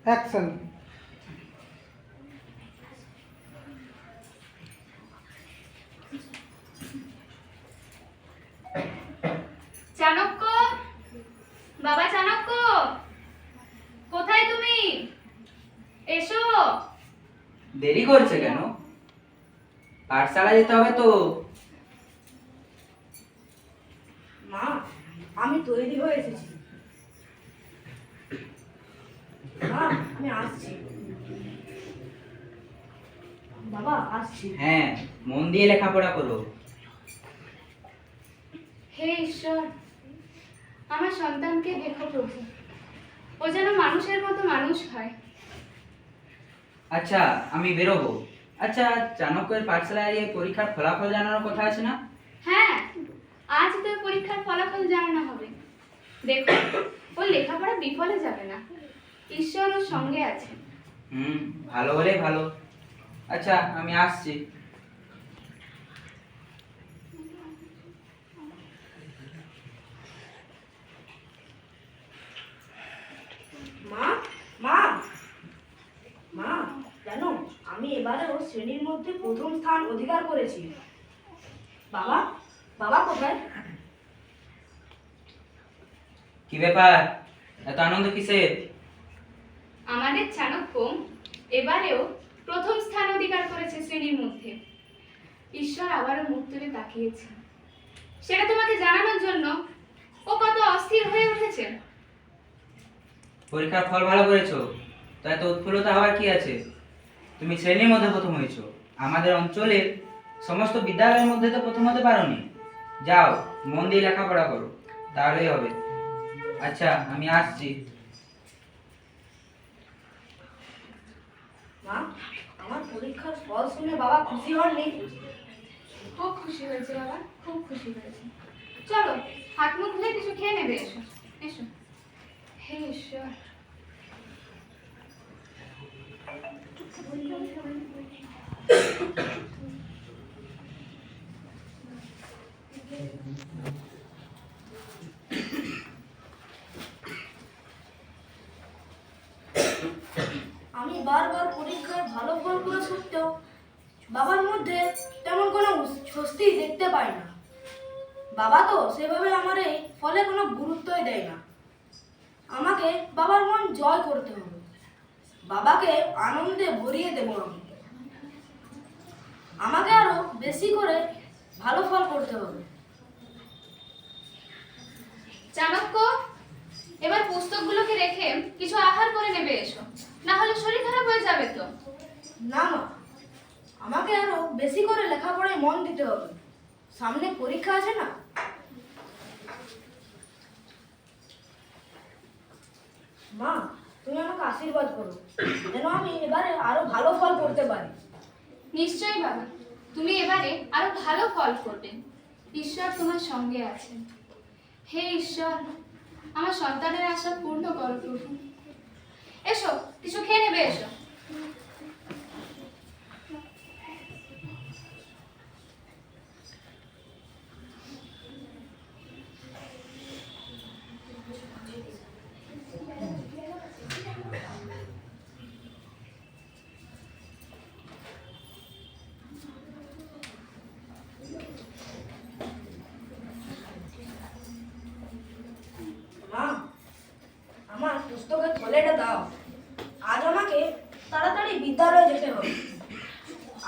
Action. Chanakya, বাবা চাণক্য, কোথায় তুমি? এসো। দেরি করছে কেন? পাঠশালা যেতে হবে তো। মা, আমি তৈরি হয়ে এসেছি। মা, আমি আসছি। বাবা, আসছি। হ্যাঁ, মন দিয়ে লেখাপড়া করো। হে ঈশ্বর, আমার সন্তানকে দেখো প্রভু, ও যেন মানুষের মতো মানুষ হয়। আচ্ছা, আমি বেরোবো। আচ্ছা, চাণক্যের পাঠশালায় এই পরীক্ষার ফলাফল জানানোর কথা আছে না? হ্যাঁ, আজ তোর পরীক্ষার ফলাফল জানানো হবে। দেখো, ও লেখাপড়া বিফলে যাবে না, ঈশ্বর ওর সঙ্গে আছে। ভালো হলেই ভালো। আচ্ছা, আমি আসছি। মা, মা, মা, জানো আমি এবারেও শ্রেণীর মধ্যে প্রথম স্থান অধিকার করেছি। বাবা, বাবা কোথায়? কি ব্যাপার, এত আনন্দ কিসের? আমাদের চাণক্য এবারেও প্রথম স্থান অধিকার করেছে শ্রেণীর মধ্যে। ঈশ্বর আবারও মুখ তুলে তাকিয়েছে, সেটা তোমাকে জানানোর জন্য ও কত অস্থির হয়ে উঠেছে। পরীক্ষার ফল ভালো করেছো, তাই তো উৎফুল্লতা হওয়ার কি আছে? তুমি শ্রেণীর মধ্যে প্রথম হয়েছো, আমাদের অঞ্চলের সমস্ত বিদ্যালয়ের মধ্যে তো প্রথম হতে পারোনি। যাও, মন দিয়ে লেখাপড়া করো, তাহলেই হবে। আচ্ছা, আমি আসছি। মা, আমার পরীক্ষার ফল শুনে বাবা খুশি হননি? খুব খুশি হয়েছে বাবা, খুব খুশি হয়েছে। চলো, হাত মুখ ধুয়ে কিছু খেয়ে নেবে। এসো, এসো। হে ঈশ্বর। আমি বারবার পরীক্ষায় ভালো ফল করা সত্ত্বেও বাবার মধ্যে তেমন কোনো স্বস্তি দেখতে পাই না। বাবা তো সেভাবে আমার এই ফলে কোনো গুরুত্বই দেয় না। আমাকে বাবার মন জয় করতে হবে, বাবাকে আনন্দে ভরিয়ে দেবো আমি। আমাকে আরো বেশি করে ভালো ফল করতে হবে। চাণক্য, এবার পুস্তকগুলোকে রেখে কিছু আহার করে নেবে। এসো, না হলে শরীর খারাপ হয়ে যাবে তো। না মা, আমাকে আরো বেশি করে লেখাপড়ায় মন দিতে হবে, সামনে পরীক্ষা আছে না। মা, তুমি আমাকে আশীর্বাদ করো যেন আমি এবারে আরো ভালো ফল করতে পারি। নিশ্চয়ই বাবা, তুমি এবারে আরো ভালো ফল করবে। ঈশ্বর তোমার সঙ্গে আছেন। হে ঈশ্বর, আমার সন্তানের আশা পূর্ণ করো প্রভু। এসো, কিছু খেয়ে নেবে। এসো। মা, আমার পুস্তকের থলেটা দাও। আজ আমাকে তাড়াতাড়ি বিদ্যালয়ে যেতে হবে।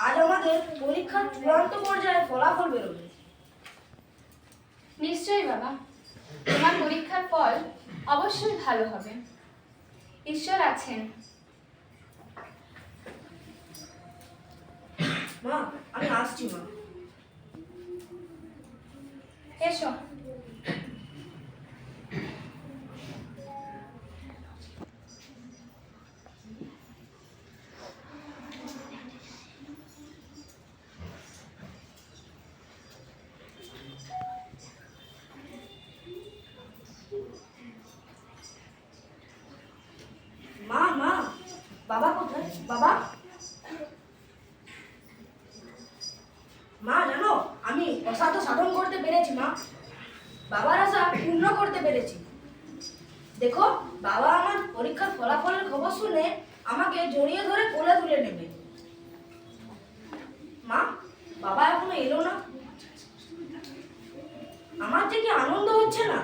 আজ আমাদের পরীক্ষার চূড়ান্ত পর্যায়ে ফলাফল বেরোবে। নিশ্চয়ই বাবা, তোমার পরীক্ষার ফল অবশ্যই ভালো হবে। ঈশ্বর আছেন। মা, আমি আসছি মা। এসো। মা, মা, বাবা কোথায়? বাবা, মা জানো আমি অসাধ্য সাধন করতে পেরেছি মা। বাবার আশা পূর্ণ করতে পেরেছি। দেখো, বাবা আমার পরীক্ষার ফলাফলের খবর শুনে আমাকে জড়িয়ে ধরে কোলে তুলে নেবে। মা, বাবা এখনো এলো না। আমার যে কি আনন্দ হচ্ছে না।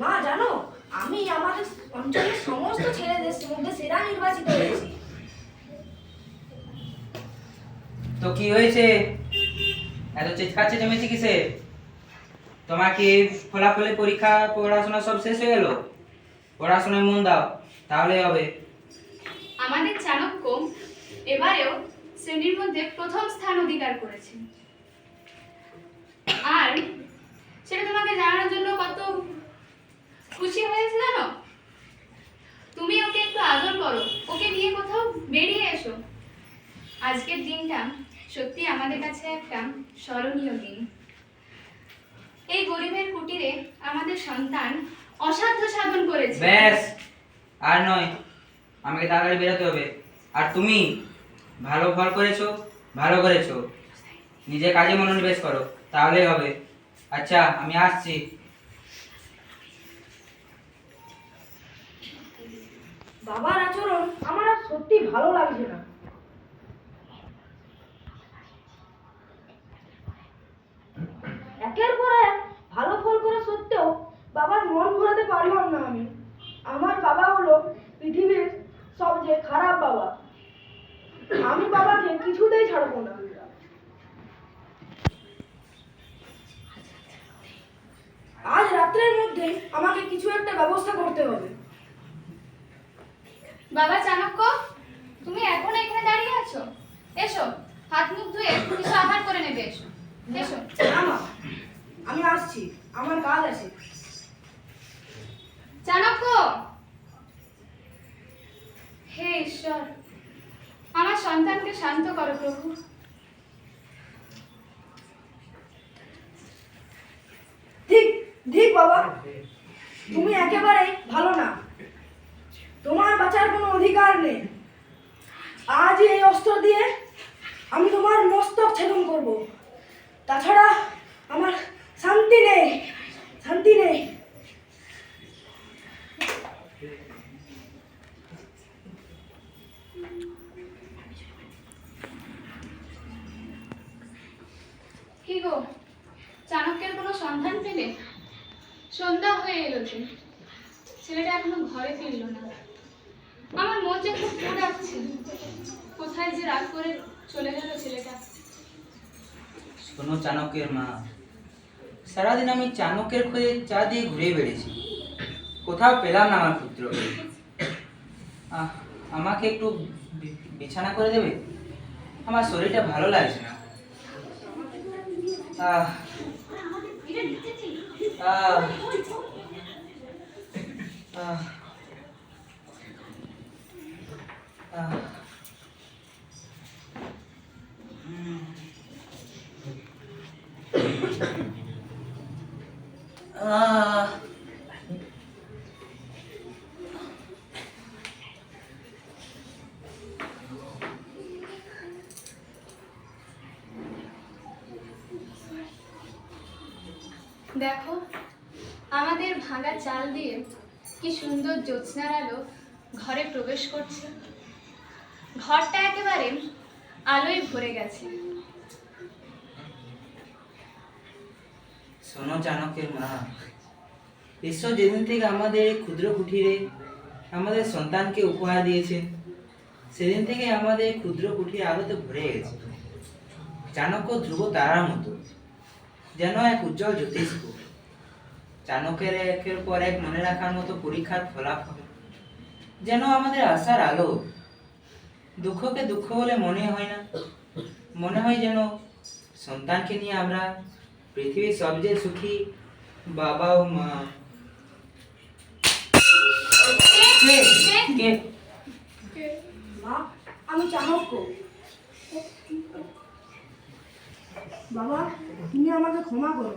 মা জানো, আমি আমাদের অঞ্চলের সমস্ত ছেলেদের মধ্যে সেরা নির্বাচিত হয়েছি। তো কি হয়েছে, এত চিৎকার চেঁচামেচি কিসে? তোমার কি ফলাফলে পরীক্ষা পড়াশোনা সব শেষ হয়ে গেল? পড়াশোনায় মন দাও, তাহলেই হবে। আমাদের চাণক্য এবারেও শ্রেণীর মধ্যে প্রথম স্থান অধিকার করেছে। আর সেটা তোমাকে জানানোর জন্য কত খুশি হয়েছে জানো? তুমি ওকে একটু আদর করো, ওকে নিয়ে কোথাও বেরিয়ে এসো। আজকের দিনটা সত্যি আমাদের কাছে একটা স্মরণীয় দিন। এই গরিবের কুটিরে আমাদের সন্তান অসাধ্য সাধন করেছে। ব্যাস, আর নয়, আমাকে তাড়াতাড়ি বেরোতে হবে। আর তুমি ভালো ফল করেছো, ভালো করেছো, নিজের কাজে মনোনিবেশ করো, তাহলেই হবে। আচ্ছা, আমি আসছি। বাবার আচরণ আমার আর সত্যি ভালো লাগছে না। একের পর এক ভালো ফল করা সত্ত্বেও বাবার মন ঘোরাতে পারলাম না আমি। আমার বাবা হলো পৃথিবীর সবচেয়ে খারাপ বাবা। আমি বাবাকে কিছুতেই ছাড়বো না। আজ রাত্রের মধ্যে আমাকে কিছু একটা ব্যবস্থা করতে হবে। বাবা চাণক্য, তুমি এখন এখানে দাঁড়িয়ে আছো? এসো, হাত মুখ ধুয়ে কিছু আহার করে নেবে। এসো এসো। না মা, আমি আসছি, আমার কাজ আছে। চাণক্য, হে ঈশ্বর, আমার সন্তানকে শান্ত করো প্রভু। ঠিক ঠিক বাবা, তুমি একেবারেই ভালো না। তোমার বাঁচার কোনো অধিকার নেই। আজ এই অস্ত্র দিয়ে আমি তোমার মস্তক ছেদন করব। তাছাড়া আমার শান্তি নেই, শান্তি নেই। কি গো, চাণক্যের কোনো সন্ধান পেলে? সন্ধ্যা হয়ে এলো যে, ছেলেটা এখনো ঘরে ফিরলো না। আমার মন যে খুব পোড়াচ্ছে। কোথায় যে রাগ করে চলে গেল ছেলেটা। শোনো চাণক্যের মা, সারাদিন আমি চাণক্যের খোঁজে চা দিয়ে ঘুরে বেড়েছি, কোথাও পেলাম না আমার পুত্রকে। আমাকে একটু বিছানা করে দেবে? আমার শরীরটা ভালো লাগছে না। আহ আহ আহ আহ উম। আহ দেখো, আমাদের ভাঙা চাল দিয়ে কি সুন্দর জ্যোৎস্নার আলো ঘরে প্রবেশ করছে। ঘরটা একেবারে আলোয় ভরে গেছে। শোনো চাণক্যের মা, ঈশ্বর যেদিন থেকে আমাদের এই ক্ষুদ্র কুঠিরে আমাদের সন্তানকে উপহার দিয়েছেন, সেদিন থেকে আমাদের ক্ষুদ্র কুঠির আলোতে ভরে গেছে। চাণক্য ধ্রুব তারার মতো, যেন এক উজ্জ্বল জ্যোতিষ্ক। চাণক্যের একের পর এক মনে রাখার মতো পরীক্ষার ফলাফল যেন আমাদের আশার আলো। দুঃখকে দুঃখ বলে মনে হয় না, মনে হয় যেন সন্তানকে নিয়ে আমরা পৃথিবীর সবচেয়ে সুখী বাবা ও মা। কে? মা, আমি চাণক্য। বাবা, তুমি আমাকে ক্ষমা করো।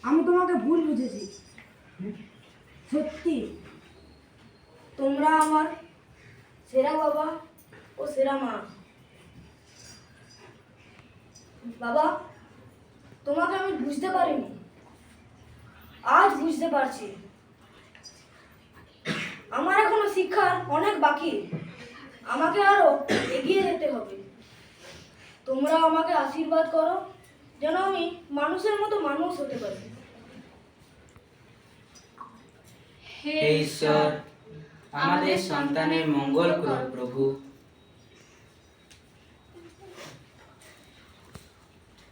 আমি তোমাকে ভুল বুঝেছি। সত্যি তোমরা আমার সেরা বাবা ও সেরা মা। বাবা, তোমাকে আমি বুঝতে পারিনি, আজ বুঝতে পারছি। আমার এখনো অনেক বাকি। আমাকে আরো এগিয়ে যেতে হবে। তোমরা আমাকে আশীর্বাদ করো যেন আমি মানুষের মতো মানুষ হতে পারি। হে ঈশ্বর, আমাদের সন্তানের মঙ্গল করো প্রভু।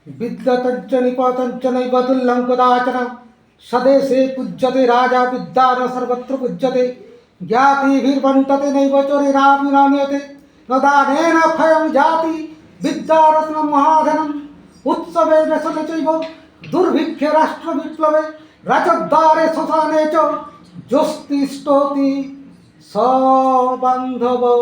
विद्यातज्ज निपातञ्च नैव तुल्यं कदाचन सदेशे पूज्यते राजा विद्यान सर्वत्र पूज्यते ज्ञातिभिर्वण्टते नैव चोरिरापि नान्यते न दानेन क्षयं जाति विद्यारत्नं महाधनम् उत्सवे व्यसने चैव दुर्भिक्षे राष्ट्रविप्लवे राजद्वारे श्मशाने च जोस्तिष्ठति स बान्धवः।